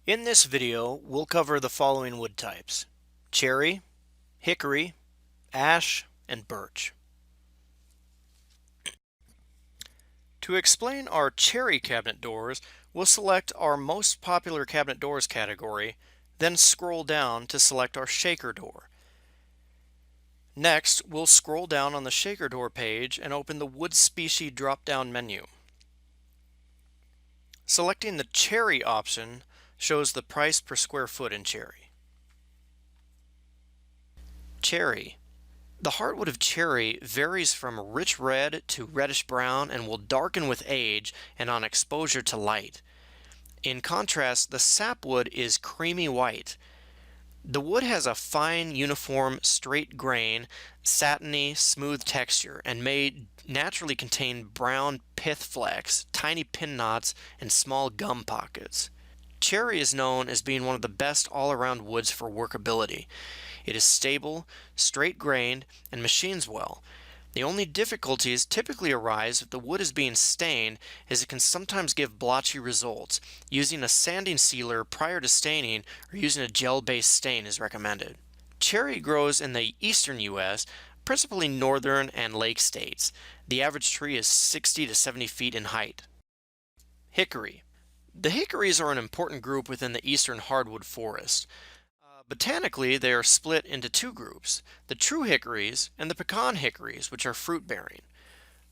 In this video, we'll cover the following wood types: cherry, hickory, ash, and birch. To explain our cherry cabinet doors, we'll select our most popular cabinet doors category, then scroll down to select our shaker door. Next, we'll scroll down on the shaker door page and open the wood species drop-down menu. Selecting the cherry option shows the price per square foot in cherry. Cherry. The heartwood of cherry varies from rich red to reddish brown and will darken with age and on exposure to light. In contrast, the sapwood is creamy white. The wood has a fine, uniform, straight grain, satiny, smooth texture, and may naturally contain brown pith flecks, tiny pin knots, and small gum pockets. Cherry is known as being one of the best all-around woods for workability. It is stable, straight-grained, and machines well. The only difficulties typically arise if the wood is being stained, as it can sometimes give blotchy results. Using a sanding sealer prior to staining or using a gel-based stain is recommended. Cherry grows in the eastern U.S., principally northern and lake states. The average tree is 60 to 70 feet in height. Hickory. The hickories are an important group within the eastern hardwood forest. Botanically, they are split into two groups, the true hickories and the pecan hickories, which are fruit-bearing.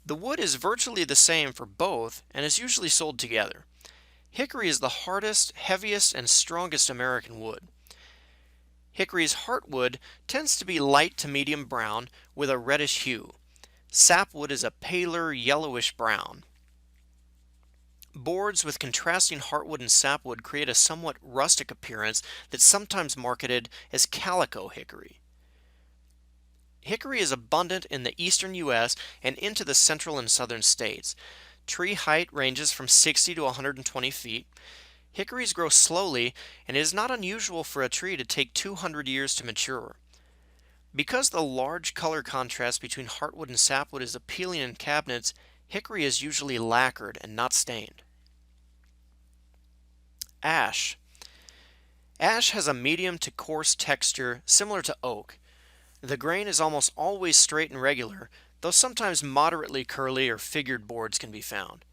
The wood is virtually the same for both and is usually sold together. Hickory is the hardest, heaviest, and strongest American wood. Hickory's heartwood tends to be light to medium brown with a reddish hue. Sapwood is a paler, yellowish brown. Boards with contrasting heartwood and sapwood create a somewhat rustic appearance that's sometimes marketed as calico hickory. Hickory is abundant in the eastern U.S. and into the central and southern states. Tree height ranges from 60 to 120 feet. Hickories grow slowly, and it is not unusual for a tree to take 200 years to mature. Because the large color contrast between heartwood and sapwood is appealing in cabinets, hickory is usually lacquered and not stained. Ash. Ash has a medium to coarse texture similar to oak. The grain is almost always straight and regular, though sometimes moderately curly or figured boards can be found.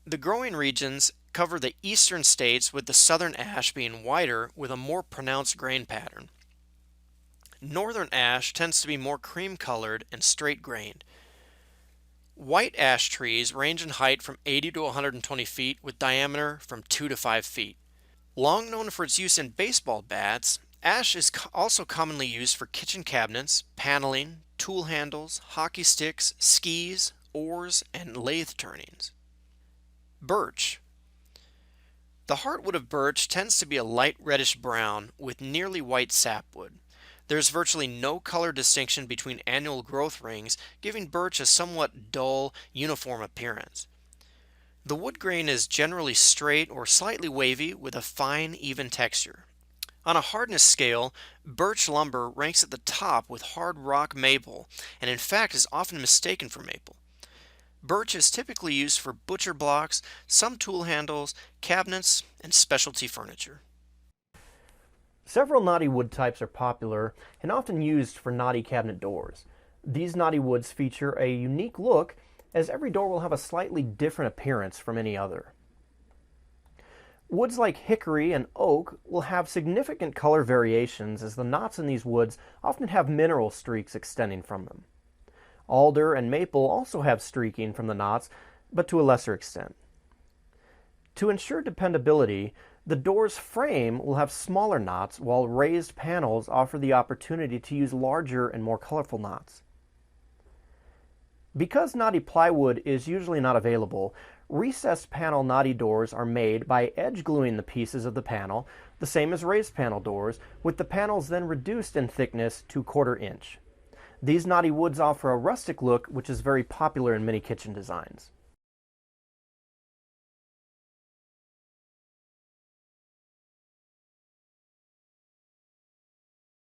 The growing regions cover the eastern states, with the southern ash being whiter with a more pronounced grain pattern. Northern ash tends to be more cream-colored and straight-grained. White ash trees range in height from 80 to 120 feet with diameter from 2 to 5 feet. Long known for its use in baseball bats, ash is also commonly used for kitchen cabinets, paneling, tool handles, hockey sticks, skis, oars, and lathe turnings. Birch. The heartwood of birch tends to be a light reddish brown with nearly white sapwood. There is virtually no color distinction between annual growth rings, giving birch a somewhat dull, uniform appearance. The wood grain is generally straight or slightly wavy with a fine, even texture. On a hardness scale, birch lumber ranks at the top with hard rock maple, and in fact is often mistaken for maple. Birch is typically used for butcher blocks, some tool handles, cabinets, and specialty furniture. Several knotty wood types are popular and often used for knotty cabinet doors. These knotty woods feature a unique look, as every door will have a slightly different appearance from any other. Woods like hickory and oak will have significant color variations, as the knots in these woods often have mineral streaks extending from them. Alder and maple also have streaking from the knots, but to a lesser extent. To ensure dependability, the door's frame will have smaller knots, while raised panels offer the opportunity to use larger and more colorful knots. Because knotty plywood is usually not available, recessed panel knotty doors are made by edge gluing the pieces of the panel, the same as raised panel doors, with the panels then reduced in thickness to 1/4 inch. These knotty woods offer a rustic look, which is very popular in many kitchen designs.